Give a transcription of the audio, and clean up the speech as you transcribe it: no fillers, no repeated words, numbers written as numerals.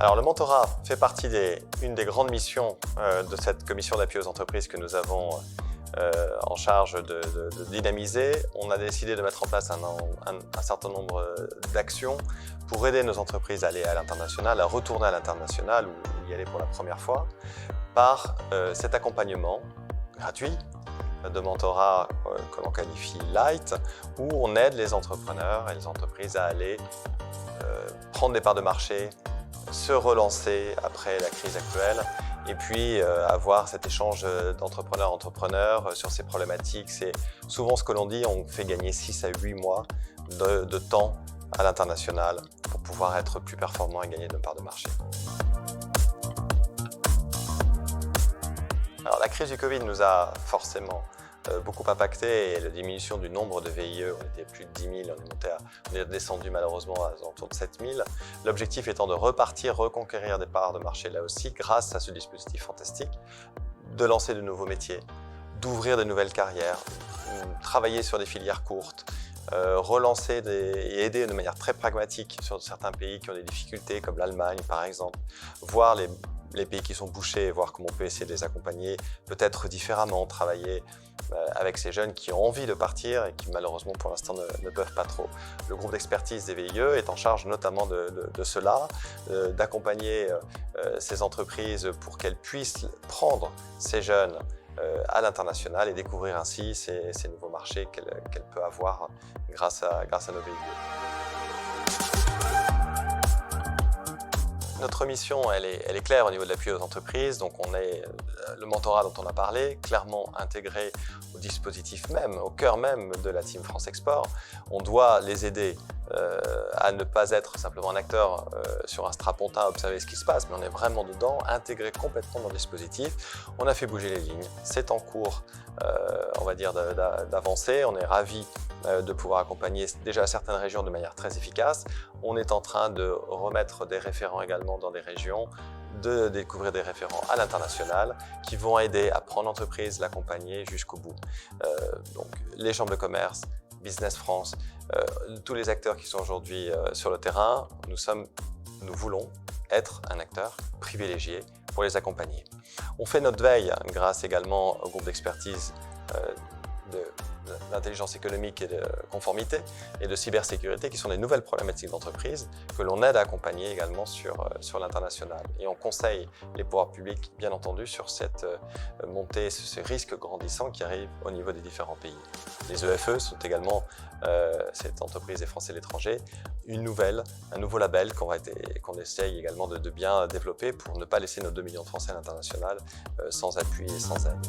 Alors le mentorat fait partie une des grandes missions de cette commission d'appui aux entreprises que nous avons en charge de dynamiser. On a décidé de mettre en place un certain nombre d'actions pour aider nos entreprises à aller à l'international, à retourner à l'international ou y aller pour la première fois, par cet accompagnement gratuit de mentorat que l'on qualifie light, où on aide les entrepreneurs et les entreprises à aller prendre des parts de marché, se relancer après la crise actuelle et puis avoir cet échange d'entrepreneur-entrepreneur sur ces problématiques. C'est souvent ce que l'on dit, on fait gagner 6 à 8 mois de temps à l'international pour pouvoir être plus performant et gagner de parts de marché. Alors, la crise du Covid nous a forcément beaucoup impacté et la diminution du nombre de VIE, on était plus de 10 000, on est descendu malheureusement à autour de 7 000. L'objectif étant de repartir, reconquérir des parts de marché là aussi grâce à ce dispositif fantastique, de lancer de nouveaux métiers, d'ouvrir de nouvelles carrières, travailler sur des filières courtes, relancer et aider de manière très pragmatique sur certains pays qui ont des difficultés comme l'Allemagne par exemple, voir les pays qui sont bouchés et voir comment on peut essayer de les accompagner peut-être différemment, travailler avec ces jeunes qui ont envie de partir et qui malheureusement pour l'instant ne peuvent pas trop. Le groupe d'expertise des VIE est en charge notamment de cela, d'accompagner ces entreprises pour qu'elles puissent prendre ces jeunes à l'international et découvrir ainsi ces nouveaux marchés qu'elle peut avoir grâce à nos VIE. Notre mission, elle est claire au niveau de l'appui aux entreprises, donc on est le mentorat dont on a parlé, clairement intégré au dispositif même, au cœur même de la Team France Export. On doit les aider à ne pas être simplement un acteur sur un strapontin à observer ce qui se passe, mais on est vraiment dedans, intégré complètement dans le dispositif. On a fait bouger les lignes, c'est en cours, on va dire, d'avancer. On est ravis de pouvoir accompagner déjà certaines régions de manière très efficace. On est en train de remettre des référents également dans des régions, de découvrir des référents à l'international qui vont aider à prendre l'entreprise, l'accompagner jusqu'au bout. Donc les chambres de commerce, Business France, tous les acteurs qui sont aujourd'hui sur le terrain, nous voulons être un acteur privilégié pour les accompagner. On fait notre veille grâce également au groupe d'expertise d'intelligence économique et de conformité et de cybersécurité qui sont des nouvelles problématiques d'entreprise que l'on aide à accompagner également sur l'international. Et on conseille les pouvoirs publics, bien entendu, sur cette montée, ces risques grandissants qui arrivent au niveau des différents pays. Les EFE sont également, cette entreprise des Français à l'étranger, un nouveau label qu'on essaye également de bien développer pour ne pas laisser nos 2 millions de Français à l'international sans appui et sans aide.